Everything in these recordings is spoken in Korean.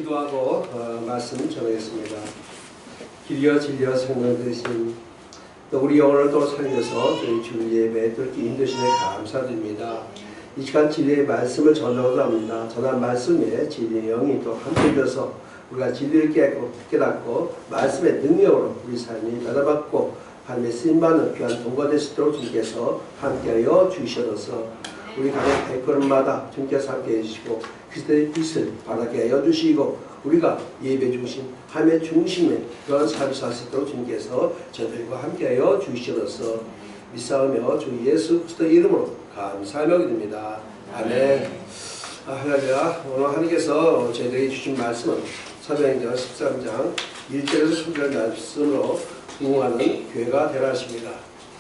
기도하고 말씀 전하겠습니다. 길이여 진리여 생명 되신 우리 영혼을 또 살려서 저희 주일 예배에 또 이렇게 인도시에 감사드립니다. 이 시간 진리의 말씀을 전하고자 합니다. 전한 말씀에 진리의 영이 또 함께 되어서 우리가 진리를 깨닫고 말씀의 능력으로 우리 삶이 받아받고 하나님의 쓰임받는 귀한 도가 될 수 있도록 주님께서 함께하여 주시옵소서. 우리 가는 발걸음마다 주님께서 함께해 주시고 그리스도의 빛을 바라게 하여 주시고 우리가 예배 중심, 삶의 중심에 그런 삶을 살 수 있도록 주님께서 저들과 함께하여 주시옵소서. 믿사오며 주 예수 그리스도의 이름으로 감사하며 기도합니다. 아멘. 할렐루야. 오늘 하나님께서 저희들에게 주신 말씀은 사도행전 13장 1절에서 3절 말씀으로 부흥하는 교회가 되라 하십니다.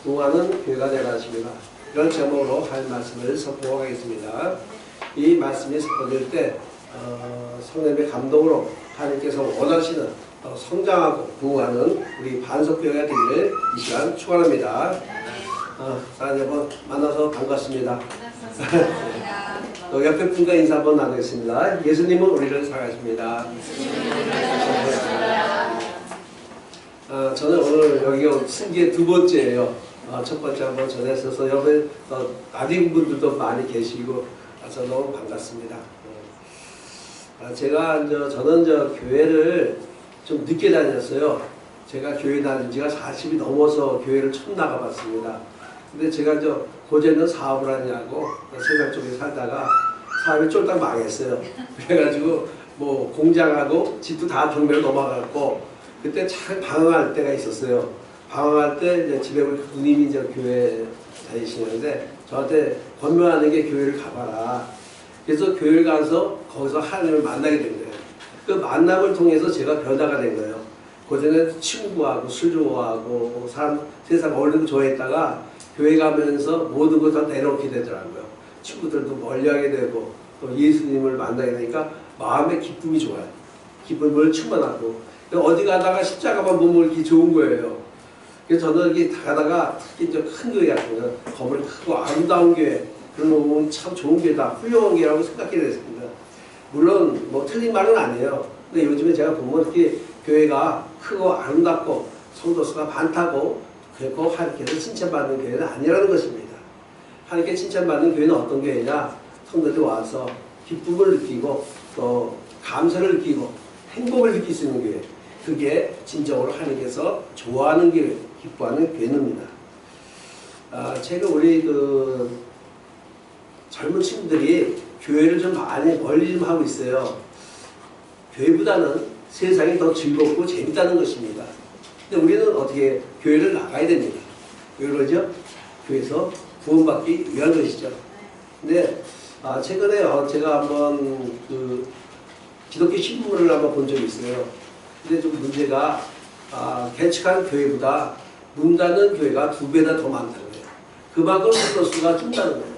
부흥하는 교회가 되라 하십니다. 이런 제목으로 할 말씀을 선포하겠습니다. 이 말씀이 선포될 때 성령의 감동으로 하나님께서 원하시는 성장하고 부흥하는 우리 반석교회가 되기를 이 시간 축원합니다. 사랑하는 여러분 만나서 반갑습니다. 또 옆에 분과 인사 한번 나누겠습니다. 예수님은 우리를 사랑하십니다. 저는 오늘 여기가 승기의 두 번째예요. 첫 번째 한번 전했어서 여러분 아닌 분들도 많이 계시고 저는 너무 반갑습니다. 저는 교회를 좀 늦게 다녔어요. 제가 교회 다닌 지가 40이 넘어서 교회를 처음 나가봤습니다. 근데 제가 고전은 사업을 하냐고 세상 쪽에 살다가 사업이 쫄딱 망했어요. 그래가지고 뭐 공장하고 집도 다 경매로 넘어갔고 그때 참 방황할 때가 있었어요. 방황할 때 이제 집에 우리 누님이 교회 다니시는데 저한테 권면하는 게 교회를 가봐라. 그래서 교회를 가서 거기서 하나님을 만나게 된 거예요. 그 만남을 통해서 제가 변화가 된 거예요. 그전에 친구하고 술 좋아하고 세상 어울리는 거 좋아했다가 교회 가면서 모든 걸 다 내놓게 되더라고요. 친구들도 멀리하게 되고 또 예수님을 만나게 되니까 마음의 기쁨이 좋아요. 기쁨을 충만하고 어디 가다가 십자가만 보면 이렇게 좋은 거예요. 그래서 저는 이렇게 가다가 특히 큰 교회 같은 거 건물이 크고 아름다운 교회 그런 거 보면 참 좋은 교회다, 훌륭한 교회라고 생각하게 됐습니다. 물론 뭐 틀린 말은 아니에요. 근데 요즘에 제가 보면 이렇게 교회가 크고 아름답고 성도수가 많다고 결코 하나님께서 칭찬받는 교회는 아니라는 것입니다. 하나님께 칭찬받는 교회는 어떤 교회냐? 성도들이 와서 기쁨을 느끼고 또 감사를 느끼고 행복을 느낄 수 있는 교회. 그게 진정으로 하나님께서 좋아하는 교회, 기뻐하는 교회입니다. 제가 우리 젊은 친구들이 교회를 좀 많이 멀리 좀 하고 있어요. 교회보다는 세상이 더 즐겁고 재밌다는 것입니다. 근데 우리는 어떻게 교회를 나가야 됩니다. 왜 그러죠? 교회에서 구원받기 위한 것이죠. 근데 최근에 제가 한번 기독교 신문을 한번 본 적이 있어요. 근데 좀 문제가 개척한 교회보다 문 닫는 교회가 2배나 더 많다는 거예요. 그만큼 성도수가 준다는 거예요.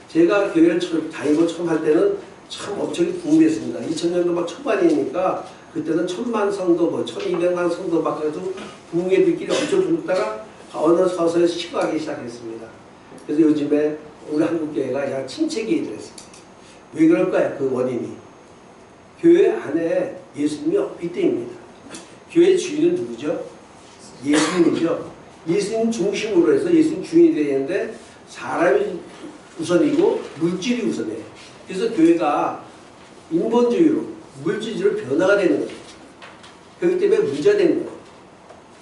제가 교회를 다니고 처음 할 때는 참 엄청 궁금했습니다. 2000년도 막 초반이니까 그때는 1000만 성도, 1200만 성도밖에 해도 부흥회들끼리 엄청 부르다가 어느 서서히 식어가기 시작했습니다. 그래서 요즘에 우리 한국교회가 약 침체기에 들었습니다. 왜 그럴까요? 그 원인이. 교회 안에 예수님이 없기 때문입니다. 교회 주인은 누구죠? 예수님이죠. 예수님 중심으로 해서 예수님 주인이 되어야 되는데 사람이 우선이고 물질이 우선이에요. 그래서 교회가 인본주의로 물질주의로 변화가 되는 거죠. 그렇기 때문에 문제가 되는 거예요.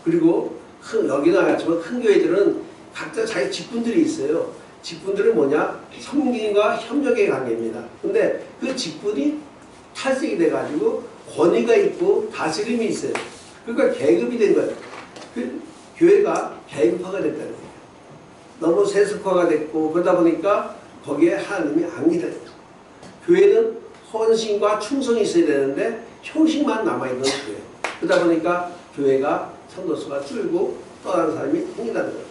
그리고 여기는 알았지만 큰 교회들은 각자 자기 직분들이 있어요. 직분들은 뭐냐? 섬김과 협력의 관계입니다. 근데 그 직분이 탈색이 돼가지고 권위가 있고 다스림이 있어요. 그러니까 계급이 된 거예요. 그 교회가 계급화가 됐다는 거예요. 너무 세속화가 됐고 그러다 보니까 거기에 하나님이 안 기다려요. 교회는 헌신과 충성이 있어야 되는데 형식만 남아있는 교회. 그러다 보니까 교회가 성도수가 줄고 떠나는 사람이 생긴다는 거예요.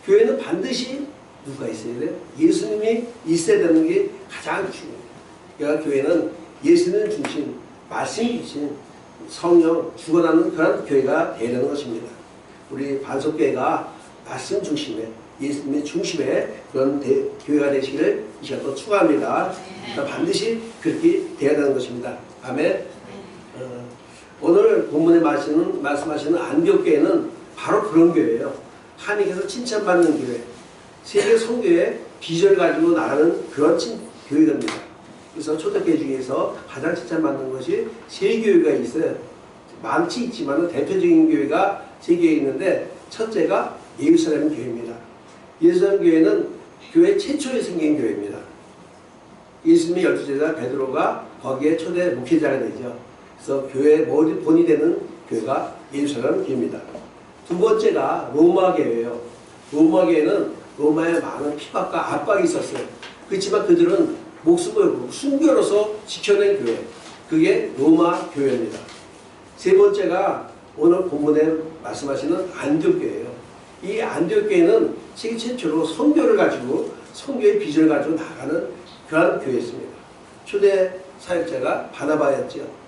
교회는 반드시 누가 있어야 돼요? 예수님이 있어야 되는 게 가장 중요해요. 그러니까 교회는 예수님 중심, 말씀 중심, 성령 죽어나는 그런 교회가 되려는 것입니다. 우리 반석교회가 말씀 중심에 예수님의 중심에 그런 교회가 되시기를 이 시간도 축원합니다. 그러니까 반드시 그렇게 되어야 하는 것입니다. 아멘. 오늘 본문에 말씀하시는 안디옥교회는 바로 그런 교회예요. 하나님께서 칭찬받는 교회, 세계 선교의 비전을 가지고 나가는 그런 교회입니다. 그래서 초대교회 중에서 가장 칭찬받는 것이 세 교회가 있어요. 많지 있지만 대표적인 교회가 세 교회 있는데, 첫째가 예루살렘 교회입니다. 예루살렘 교회는 교회 최초에 생긴 교회입니다. 예수님의 12제자 베드로가 거기에 초대 목회자가 되죠. 그래서 교회의 본이 되는 교회가 예루살렘 교회입니다. 두 번째가 로마 교회예요. 로마 교회는 로마에 많은 핍박과 압박이 있었어요. 그렇지만 그들은 목숨을 걸고 순교로서 지켜낸 교회, 그게 로마 교회입니다. 세 번째가 오늘 본문에 말씀하시는 안디옥 교회예요. 이 안디옥 교회는 세계 최초로 선교를 가지고 선교의 비전을 가지고 나가는 그런 교회였습니다. 초대 사역자가 바나바였죠.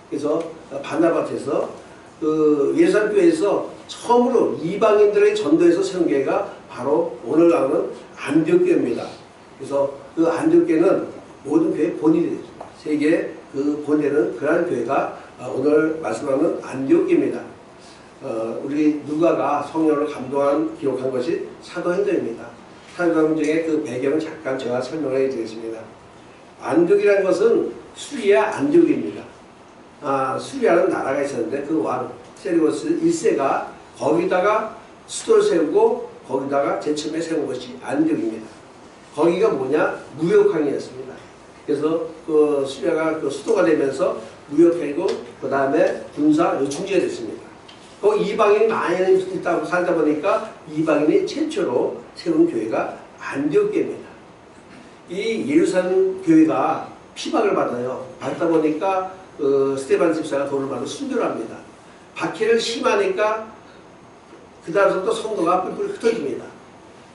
그래서 바나바에서 그 예루살렘 교회에서 처음으로 이방인들의 전도에서 세운 교회가 바로 오늘 나오는 안디옥 교회입니다. 그래서 그 안디옥 교회는 모든 교회의 본이 되죠. 세계의 그 본되는 그러한 교회가 오늘 말씀하는 안디옥 교회입니다. 우리 누가가 성령을 감동한 기록한 것이 사도행전입니다. 사도행전의 그 배경을 잠깐 제가 설명해 드리겠습니다. 안디옥이라는 것은 수리아 안디옥입니다. 수리아는 나라가 있었는데 그 왕 세르고스 1세가 거기다가 수도를 세우고 거기다가 제일 처음에 세운 것이 안디옥입니다. 거기가 뭐냐? 무역항이었습니다. 그래서 그 수리아가 그 수도가 되면서 무역항이고 그 다음에 군사 요충지가 됐습니다. 거기 이방인이 많이 있다고 살다 보니까 이방인이 최초로 세운 교회가 안디옥 교회입니다. 이 예루살렘 교회가 피박을 받아요. 받다 보니까 스데반 집사가 돈을 받아 순교를 합니다. 박해를 심하니까 그 다음부터 성도가 뿔뿔 흩어집니다.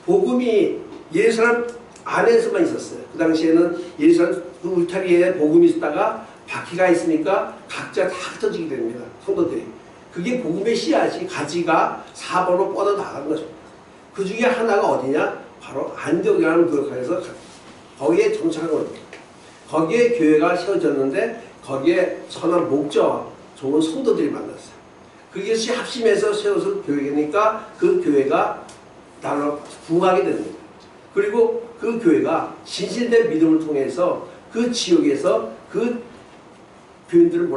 복음이 예루살렘 안에서만 있었어요. 그 당시에는 예루살렘 그 울타리에 복음이 있다가 박해가 있으니까 각자 다 흩어지게 됩니다. 성도들이. 그게 복음의 씨앗이 가지가 사방으로 뻗어나간 것입니다. 그 중에 하나가 어디냐? 바로 안디옥이라는 구역에서 거기에 정착한 겁니다. 거기에 교회가 세워졌는데 거기에 선한 목자와 좋은 성도들이 만났어요. 그것이 합심해서 세워서 교회니까 그 교회가 나로 부흥하게 됩니다. 그리고 그 교회가 진실된 믿음을 통해서 그 지역에서 그 교인들을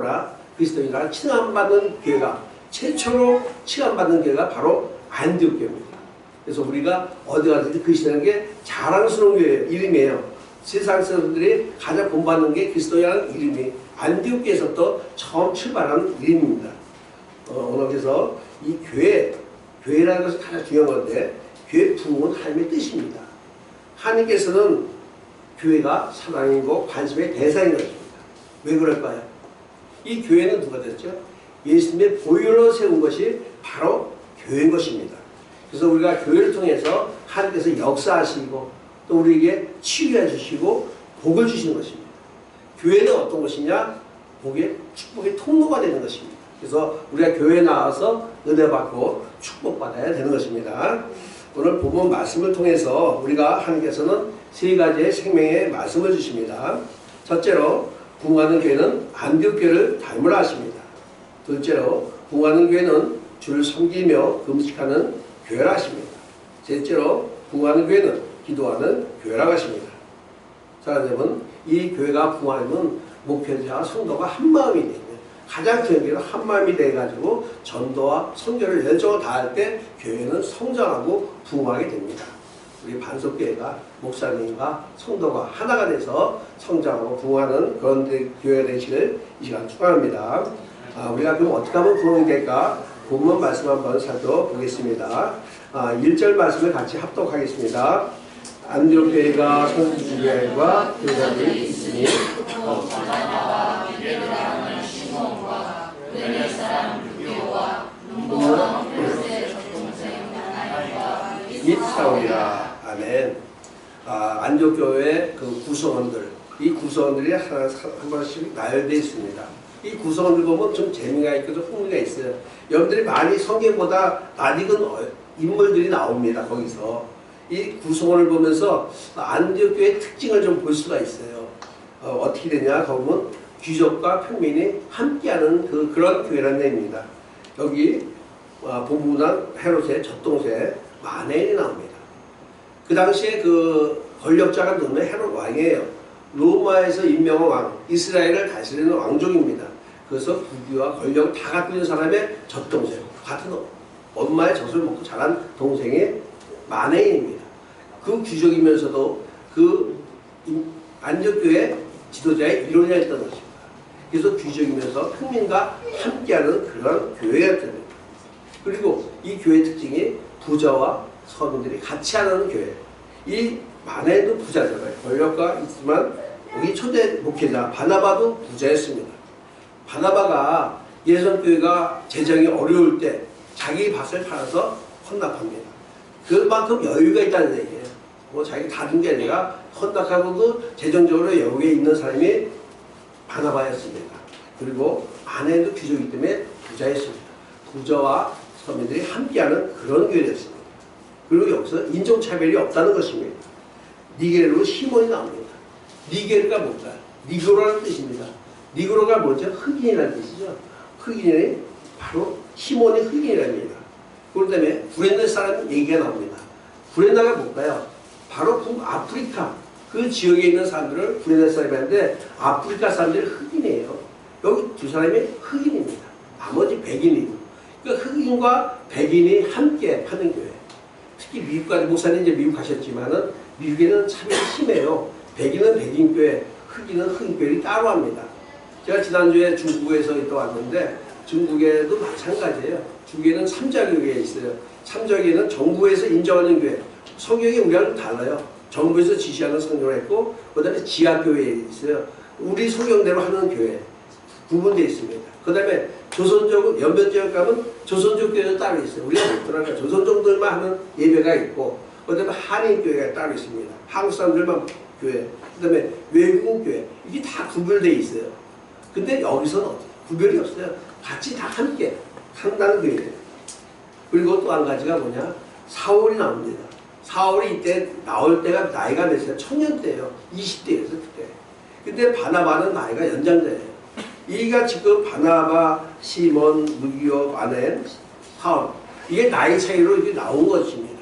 그리스도인이라 칭함받는 교회가 최초로 칭함받는 교회가 바로 안디옥 교회입니다. 그래서 우리가 어디 가든지 그리스도라는 게 자랑스러운 교회 이름이에요. 세상 사람들이 가장 본받는 게 그리스도라는 이름이 안디옥 교회에서부터 처음 출발한 이름입니다. 오늘 그래서 이 교회라는 것이 가장 중요한 건데 교회 부흥은 하나님의 뜻입니다. 하나님께서는 교회가 사랑이고 관심의 대상인 것입니다. 왜 그럴까요? 이 교회는 누가 됐죠? 예수님의 보혈로 세운 것이 바로 교회인 것입니다. 그래서 우리가 교회를 통해서 하나님께서 역사하시고 또 우리에게 치유해 주시고 복을 주시는 것입니다. 교회는 어떤 것이냐? 복의 축복의 통로가 되는 것입니다. 그래서 우리가 교회에 나와서 은혜 받고 축복받아야 되는 것입니다. 오늘 본문 말씀을 통해서 우리가 하나님께서는 세 가지의 생명의 말씀을 주십니다. 첫째로 부흥하는 교회는 안디옥 교회를 닮으라 하십니다. 둘째로 부흥하는 교회는 주를 섬기며 금식하는 교회라 하십니다. 셋째로 부흥하는 교회는 기도하는 교회라고 하십니다. 자, 여러분, 이 교회가 부흥하면 목회자와 성도가 한마음이 됩니다. 가장 중요한 게 한마음이 돼가지고 전도와 선교를 열정을 다할 때 교회는 성장하고 부흥하게 됩니다. 우리 반석교회가 목사님과 성도가 하나가 돼서 성장하고 부흥하는 그런 교회가 되시길 이 시간 축원합니다. 우리가 그럼 어떻게 하면 부흥이 될까? 본문 말씀 한번 살펴보겠습니다. 1절 말씀을 같이 합독하겠습니다. 안디옥 교회가 성주교회와 교회들이 있으니 및 사오리라. 아멘. 안디옥 교회 그 구성원들, 이 구성원들이 한 번씩 나열되어 있습니다. 이 구성원들 보면 좀 재미가 있고 좀 흥미가 있어요. 여러분들이 많이 성경보다 낯익은 인물들이 나옵니다. 거기서 이 구성원을 보면서 안디옥 교회의 특징을 좀 볼 수가 있어요. 어떻게 되냐? 거기 보면 귀족과 평민이 함께하는 그런 교회라는 의미입니다. 여기 본부는 헤롯의 젖동생 마네인이 나옵니다. 그 당시에 그 권력자가 누르면 헤롯 왕이에요. 로마에서 임명한 왕, 이스라엘을 다스리는 왕족입니다. 그래서 부귀와 권력 다 갖고 있는 사람의 젖동생, 같은 엄마의 젖을 먹고 자란 동생이 마네인입니다. 그 귀족이면서도 그 안적교회 지도자의 이론이 했던 것입니다. 그래서 귀족이면서 평민과 함께하는 그런 교회가 됩니다. 그리고 이 교회 특징이 부자와 서민들이 같이 하는 교회. 이 마네인도 부자잖아요. 권력가 있지만 우리 초대 목회자 바나바도 부자였습니다. 바나바가 예선교회가 재정이 어려울 때 자기 밭을 팔아서 헌납합니다. 그만큼 여유가 있다는 얘기예요. 뭐 자기 다 준 게 아니라 헌납하고도 재정적으로 여유가 있는 사람이 바나바였습니다. 그리고 아내도 귀족이기 때문에 부자였습니다. 부자와 서민들이 함께하는 그런 교회였습니다. 그리고 여기서 인종차별이 없다는 것입니다. 니게르로 시몬이 나옵니다. 니게르가 뭘까요? 니그로라는 뜻입니다. 니그로가 뭐죠? 흑인이라는 뜻이죠. 흑인이 바로 시몬이 흑인이랍니다. 그렇기 때문에 브렌나 사람 얘기가 나옵니다. 브렌나가 뭘까요? 바로 북아프리카 그 지역에 있는 사람들을 브렌나 사람이라는데 아프리카 사람들이 흑인이에요. 여기 두 사람이 흑인입니다. 나머지 백인이고. 그러니까 흑인과 백인이 함께 하는 교회. 특히 미국까지 목사님 이제 미국 가셨지만은 미국에는 차별이 심해요. 백인은 백인교회, 흑인은 흑인교회를 따로 합니다. 제가 지난주에 중국에서 있다 왔는데 중국에도 마찬가지예요. 중국에는 삼자교회가 있어요. 삼자교회는 정부에서 인정하는 교회. 성경이 우리랑 달라요. 정부에서 지시하는 성경을 했고 그 다음에 지하교회에 있어요. 우리 성경대로 하는 교회 구분되어 있습니다. 그 다음에 조선족, 연변지역 가면 조선족 교회도 따로 있어요. 우리가 못 들어가니까 조선족들만 하는 예배가 있고 그 다음에 한인교회가 따로 있습니다. 한국 사람들만 교회, 그 다음에 외국 교회 이게 다 구별되어 있어요. 근데 여기서는 구별이 없어요. 같이 다 함께 한다는 교회예요. 그리고 또 한 가지가 뭐냐? 사울이 나옵니다. 사울이 이때 나올 때가 나이가 몇 살? 청년 때예요. 20대였어요 그때. 근데 바나바는 나이가 연장자예요. 이가 지금 바나바, 시몬, 루기오, 마넨, 사울 이게 나이 차이로 이렇게 나온 것입니다.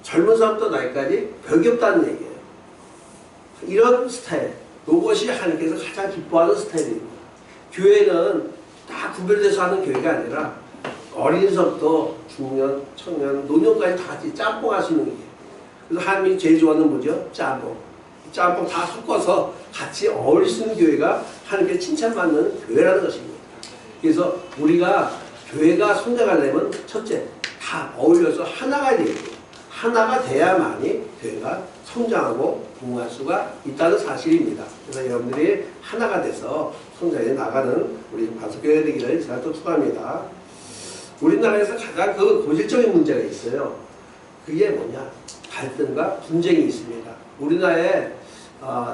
젊은 사람부터 나이까지 벽이 없다는 얘기예요. 이런 스타일, 이것이 하나님께서 가장 기뻐하는 스타일입니다. 교회는 다 구별돼서 하는 교회가 아니라 어린이서부터 중년, 청년, 노년까지 다 같이 짬뽕할 수 있는 거예요. 그래서 하나님이 제일 좋아하는 뭐죠? 짬뽕. 짬뽕 다 섞어서 같이 어울릴 수 있는 교회가 하나님께 칭찬받는 교회라는 것입니다. 그래서 우리가 교회가 성장하려면 첫째, 다 어울려서 하나가 돼야 돼요. 하나가 돼야만이 교회가 성장하고 부흥할 수가 있다는 사실입니다. 그래서 여러분들이 하나가 돼서 성장해 나가는 우리 반석교회 되기를 제가 또 축원합니다. 우리나라에서 가장 그 고질적인 문제가 있어요. 그게 뭐냐? 갈등과 분쟁이 있습니다. 우리나라에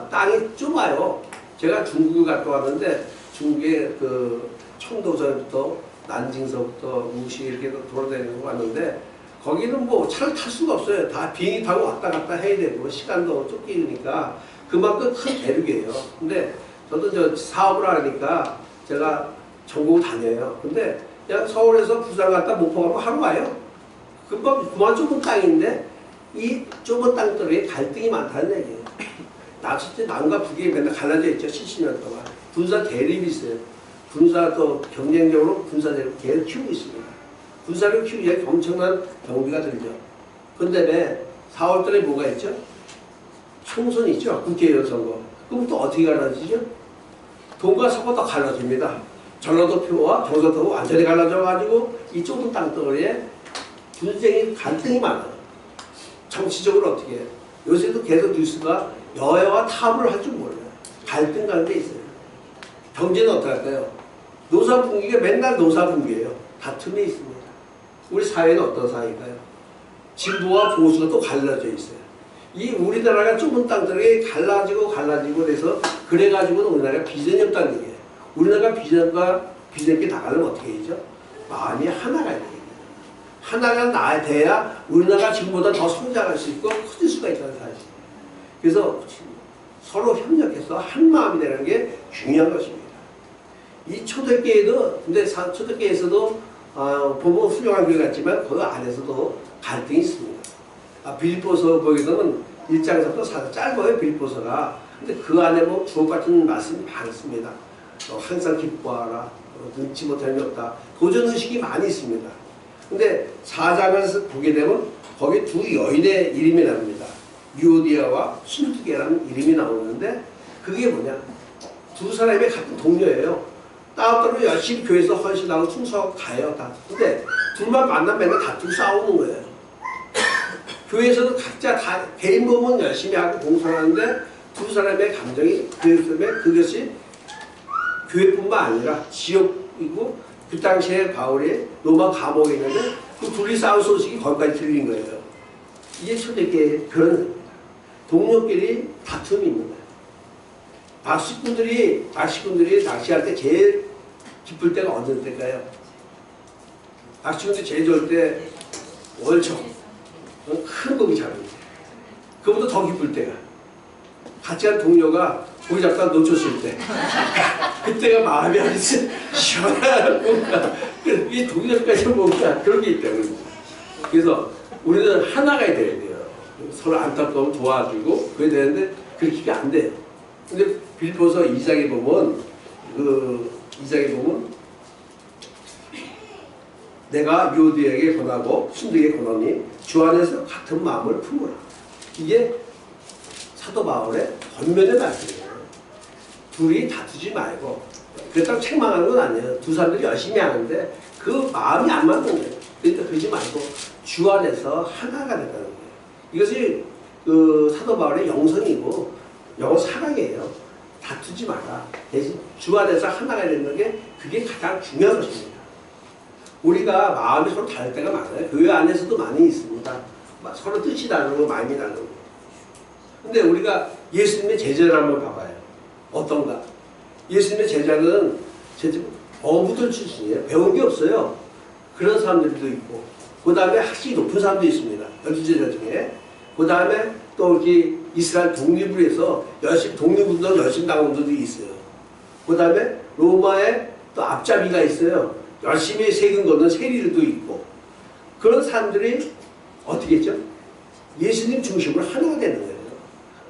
땅이 좁아요. 제가 중국을 갔다 왔는데 중국의 그 청도서부터 난징서부터 무시 이렇게 돌아다니고 왔는데 거기는 뭐 차를 탈 수가 없어요. 다 비행기 타고 왔다 갔다 해야 되고 시간도 쫓기니까 그만큼 큰 대륙이에요. 근데 저도 저 사업을 하니까 제가 전국을 다녀요. 근데 그냥 서울에서 부산 갔다 목포 가고 하루 와요. 금방 그만 좁은 땅인데 이 좁은 땅들에 갈등이 많다는 얘기예요. 나첫째 남과 북이 맨날 갈라져 있죠. 70년 동안. 군사 대립이 있어요. 군사도 경쟁적으로 군사 대립 계속 키우고 있습니다. 군사를 키우기 위해 엄청난 경비가 들죠. 그런데 4월달에 뭐가 있죠? 총선이 있죠. 국회의원 선거. 그럼 또 어떻게 갈라지죠? 동과 서가 또 갈라집니다. 전라도표와 경상도가 완전히 갈라져가지고 이 좁은 땅덩어리에 분쟁이 갈등이 많아요. 정치적으로 어떻게 해요? 요새도 계속 뉴스가 여야와 타협을 할 줄 몰라요. 갈등 가운데 있어요. 경제는 어떻게 할까요? 노사분기가 맨날 노사분기예요. 다툼이 있습니다. 우리 사회는 어떤 사회인가요? 진보와 보수가 또 갈라져 있어요. 이 우리나라가 좁은 땅들이 갈라지고 그래서 그래가지고는 우리나라가 비전이 없다는 얘기예요. 우리나라가 비전과 비전께 나가려면 어떻게 해야죠? 마음이 하나가 돼야 돼요. 하나가 돼야 우리나라가 지금보다 더 성장할 수 있고 커질 수가 있다는 사실. 그래서 서로 협력해서 한 마음이 되는 게 중요한 것입니다. 이 초대교회도 근데 초대교회에서도 보면 훌륭한 교회 같지만 그 안에서도 갈등이 있습니다. 빌립보서 거기서는 1장에서부터 사실 짧아요. 빌립보서가. 근데 그 안에 뭐 주옥 같은 말씀이 많습니다. 항상 기뻐하라. 능치 못할 게 없다. 도전의식이 많이 있습니다. 근데 4장을 보게 되면 거기 두 여인의 이름이 나옵니다. 유오디아와 순두계라는 이름이 나오는데 그게 뭐냐? 두 사람이 같은 동료예요. 따로따로 열심히 교회에서 헌신하고 충성하고 가요. 다. 근데 둘만 만나면 맨날 다투고 싸우는 거예요. 교회에서는 각자 다 개인 몸은 열심히 하고 공헌하는데 두 사람의 감정이 그것이 교회뿐만 아니라 지역이고 그 당시에 바울이 로마 감옥에 있는데 그 둘이 싸운 소식이 거기까지 들린 거예요. 이게 초대교회의 그런 겁니다. 동료끼리 다툼이 있는 거예요. 박식군들이 낚시할 때 제일 기쁠 때가 어느 때일까요? 박식군들이 제일 좋을 때 월청 큰 고기 잡습니다. 그보다 더 기쁠 때가 같이 한 동료가 고기 잡다가 놓쳤을 때 그때가 마음이 아주 시원하고 이 동료까지 뭔가 그런 게 있다는 거죠. 그래서 우리는 하나가 돼야 돼요. 서로 안타까우면 도와주고 그래야 되는데 그렇게 안 돼요. 근데 빌립보서 2장에 보면 내가 유오디에게 권하고 순두에게 권하니 주 안에서 같은 마음을 품으라. 이게 사도 바울의 권면의 말씀이에요. 둘이 다투지 말고 그렇다고 책망하는 건 아니에요. 두 사람들이 열심히 하는데 그 마음이 안 맞는 거예요. 그러니까 그러지 말고 주 안에서 하나가 된다는 거예요. 이것이 사도 바울의 영성이고 영어 사랑이에요. 다투지 마라. 대신 주 안에서 하나가 되는 게 그게 가장 중요한 것입니다. 우리가 마음이 서로 다를 때가 많아요. 교회 안에서도 많이 있습니다. 서로 뜻이 다르고 마음이 다르고. 근데 우리가 예수님의 제자를 한번 봐봐요. 어떤가? 예수님의 제자는 어부들 출신이에요. 배운 게 없어요. 그런 사람들도 있고 그 다음에 학식이 높은 사람도 있습니다. 12제자 중에. 그 다음에 또 이렇게 이스라엘 독립을 위해서 독립운동 열심히 나온 분들이 있어요. 그 다음에 로마에 또 앞잡이가 있어요. 열심히 세금 걷는 세리들도 있고 그런 사람들이 어떻게 했죠? 예수님 중심으로 하나가 되는 거예요.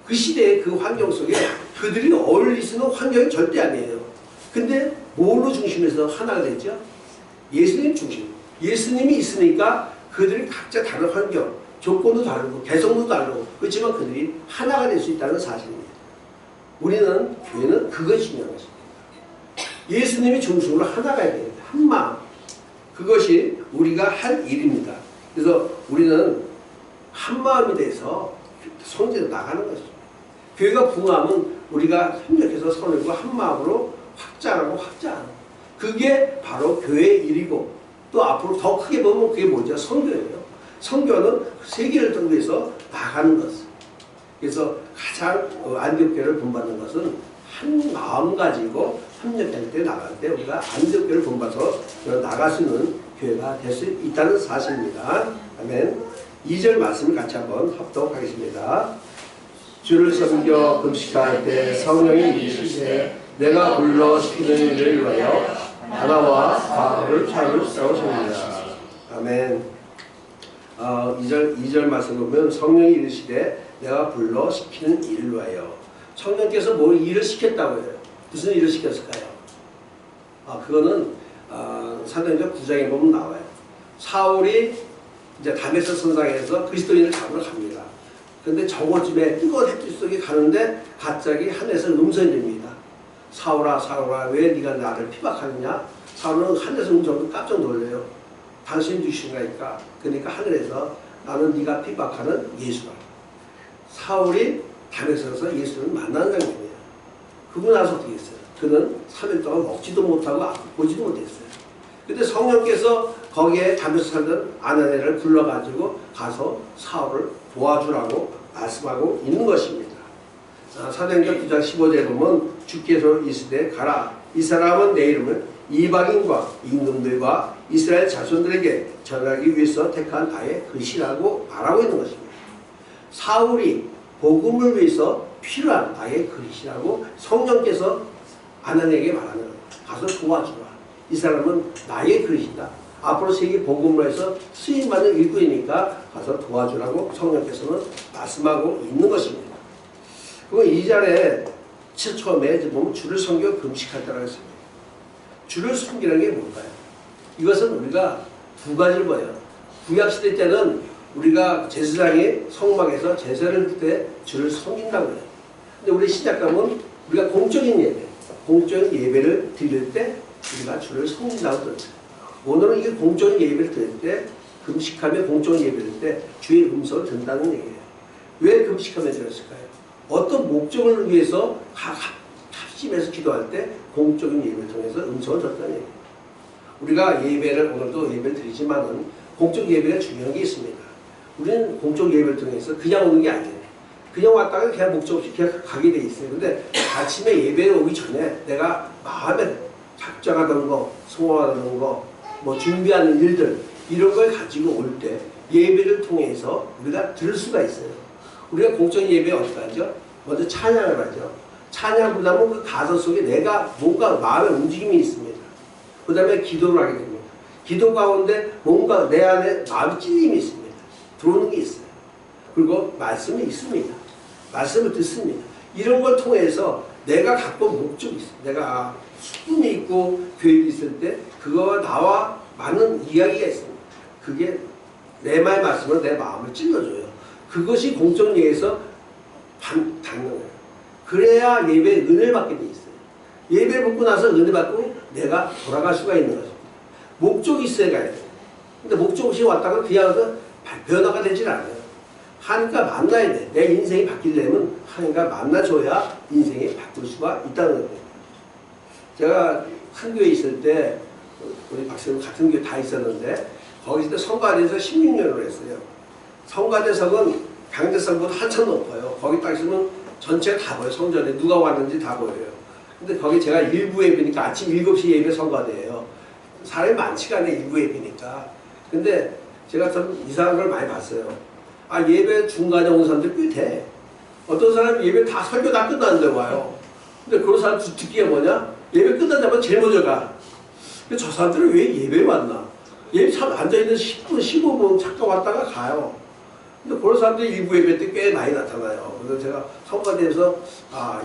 그 시대의 그 환경 속에 그들이 어울릴 수 있는 환경이 절대 아니에요. 근데 뭘로 중심에서 하나가 됐죠? 예수님 중심. 예수님이 있으니까 그들이 각자 다른 환경, 조건도 다르고 개성도 다르고 그렇지만 그들이 하나가 될 수 있다는 사실입니다. 우리는 교회는 그것이 중요한 것입니다. 예수님이 중심으로 하나가 돼야 돼요. 한 마음. 그것이 우리가 할 일입니다. 그래서 우리는 한 마음이 돼서 성제로 나가는 것입니다. 교회가 부흥하면 우리가 협력해서 서로가 한 마음으로 확장하고 확장하는 그게 바로 교회의 일이고 또 앞으로 더 크게 보면 그게 뭐죠? 선교예요. 선교는 세계를 위해서 나가는 것. 그래서 가장 안디옥교회를 본받는 것은 한 마음 가지고 협력할 때 나갈 때 우리가 안디옥교회를 본받아서 나갈 수 있는 교회가 될 수 있다는 사실입니다. 아멘. 2절 말씀을 같이 한번 합독 하겠습니다. 주를 섬겨 금식할 때 성령이 이르시되 내가 불러 시키는 일을 위하여 바나바와 바울을 세우십니다. 아멘. 2절 말씀을 보면 성령이 이르시되 내가 불러 시키는 일을 위하여 성령께서 뭐 일을 시켰다고 해요. 무슨 일을 시켰을까요? 그거는 사도행전 9장에 보면 나와요. 사울이 이제 다메섹 선상에서 그리스도인을 잡으러 갑니다. 그런데 저곳집에 뜨거운 햇빛 속에 가는데 갑자기 하늘에서 음성이 됩니다. 사울아 사울아 왜 네가 나를 피박하느냐? 사울은 하늘에서 음성도 깜짝 놀래요. 당신이 누구신가니까. 그러니까 하늘에서 나는 네가 피박하는 예수다. 사울이 다메섹에서 예수를 만나는 장면이에요. 그러고 나서 어떻게 했어요? 그는 3일 동안 먹지도 못하고 보지도 못했어요. 근데 성령께서 거기에 다메섹 살던 아나니아를 불러가지고 가서 사울을 도와주라고 말씀하고 있는 것입니다. 사도행전 9장 15절에 보면 주께서 이르시되 가라. 이 사람은 내 이름을 이방인과 임금들과 이스라엘 자손들에게 전하기 위해서 택한 나의 글씨라고 말하고 있는 것입니다. 사울이 복음을 위해서 필요한 나의 그릇이라고 성령께서 아나니에게 말하는 거예요. 가서 도와주라. 이 사람은 나의 그릇이다. 앞으로 세계 복음을 해서 쓰임받는 일꾼이니까 가서 도와주라고 성령께서는 말씀하고 있는 것입니다. 그리고 이 절에 처음에 보면 주를 섬겨 금식할 때라고 했습니다. 주를 섬기는 게 뭘까요? 이것은 우리가 두 가지를 봐요. 구약시대 때는 우리가 제사장이 성막에서 제사를 드릴 때 주를 섬긴다고 해요. 근데 우리 신약감은 우리가 공적인 예배, 공적인 예배를 드릴 때 우리가 주를 섬긴다고 들었어요. 오늘은 이 공적인 예배를 드릴 때, 금식하며 공적인 예배를 드릴 때 주의 음성을 듣는다는 얘기예요. 왜 금식하며 들었을까요? 어떤 목적을 위해서 합심해서 기도할 때 공적인 예배를 통해서 음성을 듣다는 얘기예요. 우리가 예배를 오늘도 예배를 드리지만은 공적 예배가 중요한 게 있습니다. 우리는 공적 예배를 통해서 그냥 오는 게 아니에요. 그냥 왔다가 그냥 목적 없이 그냥 가게 돼 있어요. 근데 아침에 예배에 오기 전에 내가 마음에 작정하던 거, 소원하던 거, 뭐 준비하는 일들 이런 걸 가지고 올 때 예배를 통해서 우리가 들을 수가 있어요. 우리가 공적인 예배에 어떻게 하죠? 먼저 찬양을 하죠. 찬양을 부르면 그 가사 속에 내가 뭔가 마음의 움직임이 있습니다. 그 다음에 기도를 하게 됩니다. 기도 가운데 뭔가 내 안에 마음의 찔림이 있습니다. 들어오는 게 있어요. 그리고 말씀이 있습니다. 말씀을 듣습니다. 이런 걸 통해서 내가 갖고 온 목적이 있어요. 내가 수금이 있고 계획이 있을 때 그거와 나와 맞는 이야기가 있습니다. 그게 내 말 말씀으로 내 마음을 찔러줘요. 그것이 공적 예에서 닿는 거예요. 그래야 예배에 은혜를 받게 돼 있어요. 예배를 받고 나서 은혜 받고 내가 돌아갈 수가 있는 거죠. 목적이 있어야 가야 돼요. 근데 목적 없이 왔다가 그냥 변화가 되질 않아요. 하나님과 만나야 돼. 내 인생이 바뀌려면 하나님과 만나줘야 인생이 바뀔 수가 있다는 거예요. 제가 한 교회에 있을 때 우리 박사님 같은 교회 다 있었는데 거기 있을 때 성가대에서 16년을 했어요. 성가대석은 강대석보다 한참 높아요. 거기 딱 있으면 전체가 다 보여요. 성전에 누가 왔는지 다 보여요. 근데 거기 제가 일부 예배니까 아침 7시 예배 성가대예요. 사람이 많지가 않아요. 일부 예배니까. 근데 제가 좀 이상한 걸 많이 봤어요. 아, 예배 중간에 온 사람들 꽤 돼. 어떤 사람이 예배 다 설교 다 끝났는데 와요. 근데 그런 사람 듣기가 뭐냐? 예배 끝나자마자 제일 먼저 가. 근데 저 사람들은 왜 예배에 왔나? 예배 참 앉아있는 10분, 15분 잠깐 왔다가 가요. 근데 그런 사람들이 일부 예배 때 꽤 많이 나타나요. 그래서 제가 성가대에서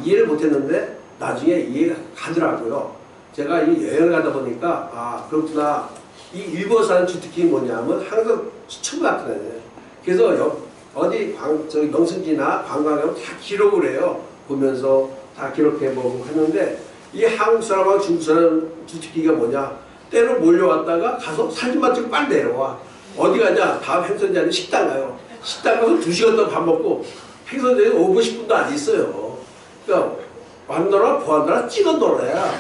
이해를 못했는데 나중에 이해가 가더라고요. 제가 이 여행을 가다 보니까 그렇구나. 이 일본에서 하는 주특기는 뭐냐면 항상 수첩을 갖고 다녀요. 그래서 어디 명승지나 관광하면 다 기록을 해요. 보면서 다 기록해보고 하는데 이 한국 사람하고 중국 사람 주특기가 뭐냐? 때로 몰려왔다가 가서 사진만 찍고 빨리 내려와. 어디 가냐? 다음 행선지하는 식당 가요. 식당 가서 2시간 동안 밥 먹고 행선지에 오고 10분도 안 있어요. 그러니까 왔노라 보았노라 찍어 놀아야.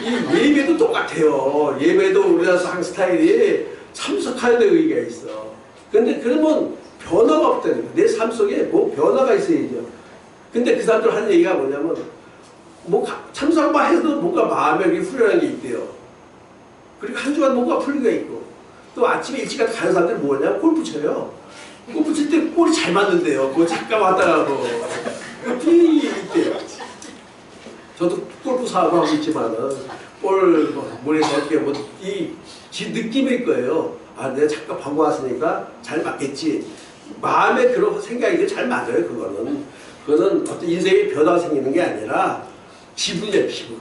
이 예배도 똑같아요. 예배도 우리나라 상 스타일이 참석하는 의의가 있어. 근데 그러면 변화가 없다는 거예요. 내 삶 속에 뭐 변화가 있어야죠. 근데 그 사람들 하는 얘기가 뭐냐면 뭐 참석만 해도 뭔가 마음에 후련한 게 있대요. 그리고 한 주간 뭔가 풀리가 있고 또 아침에 일찍 가는 사람들이 뭐냐면 골프 쳐요. 골프 칠 때 볼이 잘 맞는데요. 뭐 잠깐 왔다 가고 필이 있대요. 저도 골프 사업하고 있지만은 볼 모래에서 어떻게 이 느낌일 거예요. 내가 잠깐 방구 왔으니까 잘 맞겠지. 마음에 그런 생각이 잘 맞아요. 그거는 어떤 인생의 변화가 생기는 게 아니라 기분이에요, 기분.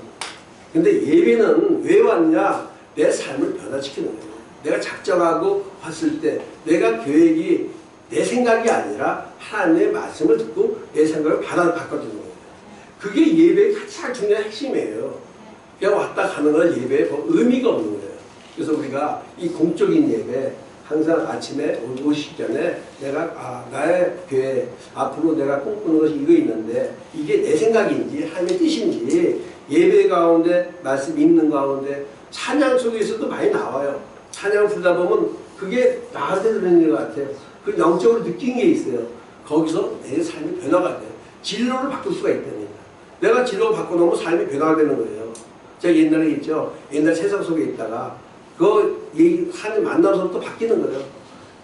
근데 예배는 왜 왔냐? 내 삶을 변화시키는 거예요. 내가 작정하고 왔을 때 내가 계획이 내 생각이 아니라 하나님의 말씀을 듣고 내 생각을 바꿔주는 거예요. 그게 예배의 가장 중요한 핵심이에요. 그냥 왔다 가는 건 예배에 의미가 없는 거예요. 그래서 우리가 이 공적인 예배 항상 아침에 오시기 전에 내가 나의 교회 앞으로 내가 꿈꾸는 것이 이거 있는데 이게 내 생각인지 하나님의 뜻인지 예배 가운데 말씀 읽는 가운데 찬양 속에서도 많이 나와요. 찬양 부르다 보면 그게 나한테 들리는 것 같아요. 그 영적으로 느낀 게 있어요. 거기서 내 삶이 변화가 돼요. 진로를 바꿀 수가 있답니다. 내가 진로를 바꿔놓으면 삶이 변화가 되는 거예요. 제가 옛날에 있죠. 옛날 세상 속에 있다가 하나님 만나서부터 바뀌는 거예요.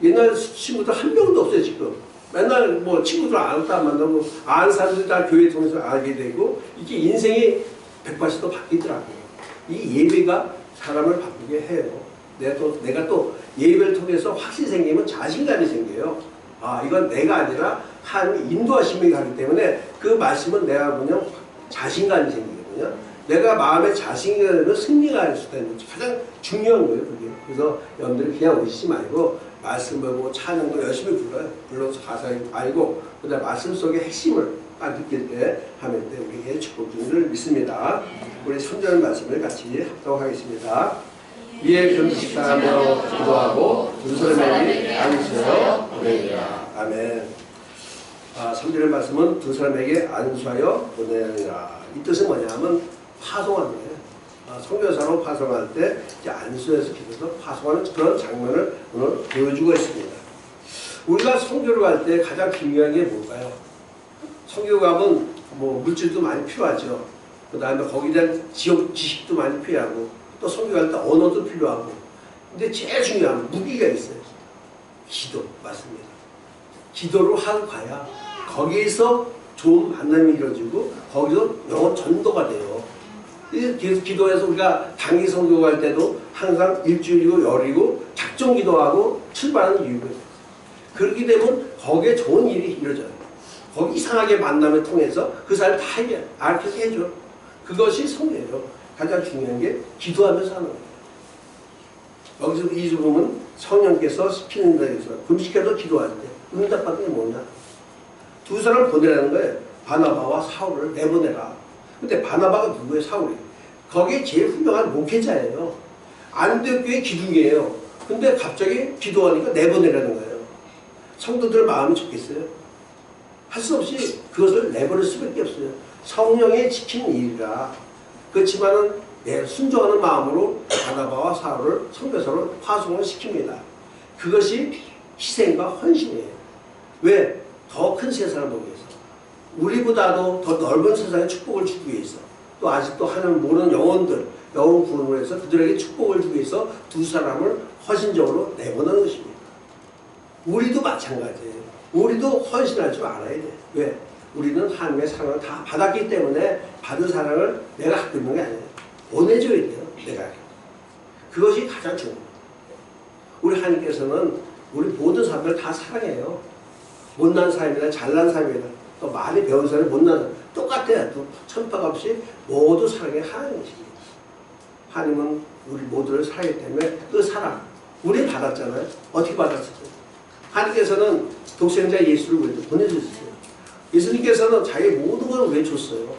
옛날 친구들 한 명도 없어요 지금. 맨날 뭐 친구들 알았다 안 만나고 아는 사람들 다 교회 통해서 알게 되고 이게 인생이 180도 바뀌더라고요. 이 예배가 사람을 바꾸게 해요. 내가 또 예배를 통해서 확신이 생기면 자신감이 생겨요. 아, 이건 내가 아니라 하나님의 인도하심이 가기 때문에 그 말씀은 내가 보면 자신감이 생기거든요. 내가 마음에 자신이 되면 승리가 할 수 있다는 게 가장 중요한 거예요, 그게. 그래서 여러분들이 그냥 오시지 말고 말씀 보고 찬양도 열심히 불러서 가사 알고 그다음 말씀 속의 핵심을 딱 느낄 때 하면 때 우리에게 축복 주기를 믿습니다. 우리 3절 말씀을 같이 합독하겠습니다. 위에 금식하며 기도하고 두 사람에게 안수하여 보내리라. 아멘. 3절의 말씀은 두 사람에게 안수하여 보내리라. 이 뜻은 뭐냐면 파송하는 거예요. 선교사로 파송할 때 이제 안수해서 기도해서 파송하는 그런 장면을 오늘 보여주고 있습니다. 우리가 선교를 갈 때 가장 중요한 게 뭘까요? 선교 가면 뭐 물질도 많이 필요하죠. 그 다음에 거기에 대한 지식도 많이 필요하고 또 선교할 때 언어도 필요하고 근데 제일 중요한 무기가 있어요. 기도 맞습니다. 기도를 하고 가야 거기에서 좋은 만남이 이루어지고 거기서 영혼 전도가 돼요. 계속 기도해서 우리가 단기 선교 갈 때도 항상 일주일이고 열이고 작정 기도하고 출발하는 이유가 있어요. 그렇게 되면 거기에 좋은 일이 이루어져요. 거기 이상하게 만남을 통해서 그 사람을 다 알게 해줘. 그것이 성례예요. 가장 중요한 게 기도하면서 하는 거예요. 여기서 이 부분은 성령께서 시키는 데에서 금식해도 기도할 때 응답받는 게 뭐냐? 두 사람을 보내라는 거예요. 바나바와 사울을 내보내라. 근데 바나바가 누구예요? 사울이. 거기에 제일 훌륭한 목회자예요. 안디옥교회 기둥이에요. 근데 갑자기 기도하니까 내보내라는 거예요. 성도들 마음이 좋겠어요? 할 수 없이 그것을 내버릴 수밖에 없어요. 성령의 지키는 일이라. 그렇지만은 순종하는 마음으로 바나바와 사울을 선교사로 파송을 시킵니다. 그것이 희생과 헌신이에요. 왜? 더 큰 세상을 보기 위해서. 우리보다도 더 넓은 세상에 축복을 주기 위해서. 또 아직도 하나님을 모르는 영혼들, 영혼 구원을 해서 그들에게 축복을 주기 위해서 두 사람을 헌신적으로 내보내는 것입니다. 우리도 마찬가지예요. 우리도 헌신할 줄 알아야 돼. 왜? 우리는 하나님의 사랑을 다 받았기 때문에 받은 사랑을 내가 갖고 있는 게 아니에요. 보내줘야 돼요. 내가. 그것이 가장 중요해요. 우리 하나님께서는 우리 모든 사람을 다 사랑해요. 못난 사람이나 잘난 사람이나 또 많이 배운 사람이 못난 사람 똑같아요. 또 천파가 없이 모두 사랑의 하나님이십니다. 하나님은 우리 모두를 사랑하기 때문에 그 사랑 우리 받았잖아요. 어떻게 받았을까요? 하나님께서는 독생자 예수를 우리한테 보내주셨어요. 예수님께서는 자기 모든 걸 왜 줬어요?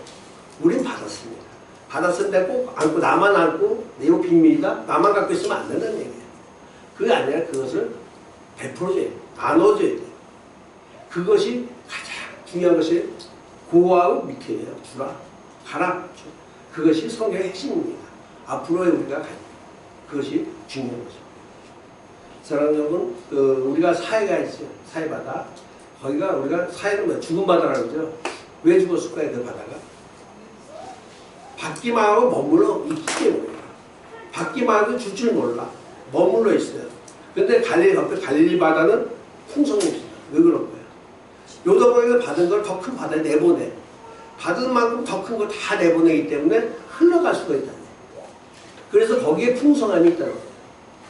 우린 받았습니다. 받았는데 꼭 안고 나만 안고 내가 비밀이다? 나만 갖고 있으면 안 된다는 얘기예요. 그게 아니라 그것을 베풀어줘야 돼요. 나눠줘야 돼요. 그것이 가장 중요한 것이 고하고 밑에예요. 주라, 가라. 그것이 성경의 핵심입니다. 앞으로의 우리가 가야 그것이 중요한 것입니다. 사랑하는 여러분, 우리가 사회가 있어요. 사회바다. 거기가 우리가 사회는 뭐 죽은 바다라고 그러죠. 왜 죽었을까요? 그 바다가? 받기만 하고 머물러 있기 때문에. 받기만 하고 줄 줄 몰라. 머물러 있어요. 근데 갈릴리 바다는 풍성이 없어요. 왜 그런 거예요? 요단강에서 받은 걸 더 큰 바다에 내보내. 받은 만큼 더 큰 걸 다 내보내기 때문에 흘러갈 수가 있다는 거예요. 그래서 거기에 풍성함이 있다는 거예요.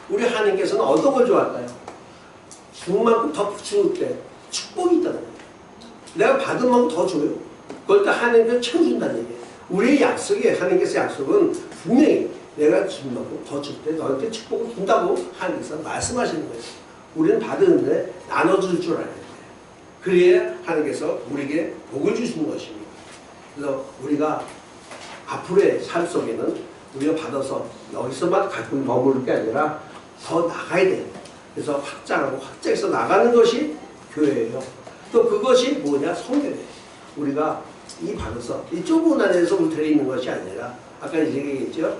우리 하나님께서는 어떤 걸 좋아할까요? 준 만큼 더 주을 때 축복이 있다는 거예요. 내가 받은 만큼 더 줘요. 그걸 또 하나님께서 채워준다는 얘기예요. 우리의 약속이 하나님께서 약속은 분명히 내가 준 만큼 더 줄 때 너한테 축복을 준다고 하나님께서 말씀하시는 거예요. 우리는 받았는데 나눠줄 줄 알아야 돼요. 그래야 하나님께서 우리에게 복을 주시는 것입니다. 그래서 우리가 앞으로의 삶 속에는 우리가 받아서 여기서만 갖고 머무를 게 아니라 더 나가야 돼요. 그래서 확장하고 확장해서 나가는 것이 교회예요. 또 그것이 뭐냐? 성교예요. 우리가 이 받아서 이 좁은 안에서 울타리에 있는 것이 아니라 아까 얘기했죠.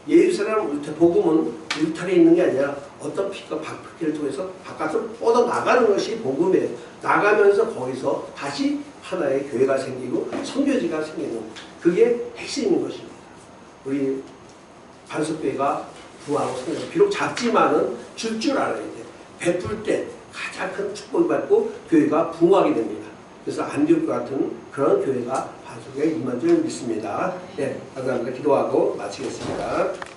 예루살렘 복음은 울타리에 있는 게 아니라 어떤 빛과 바퀴를 통해서 바깥으로 뻗어 나가는 것이 복음이에요. 나가면서 거기서 다시 하나의 교회가 생기고 선교지가 생기는 그게 핵심인 것입니다. 우리 반석교회가 부하고 성교 비록 작지만은 줄 알아야 돼요. 베풀 때 가장 큰 축복을 받고 교회가 부흥하게 됩니다. 그래서 안디옥 같은 그런 교회가 반석에 임한 줄 믿습니다. 네, 감사합니다. 기도하고 마치겠습니다.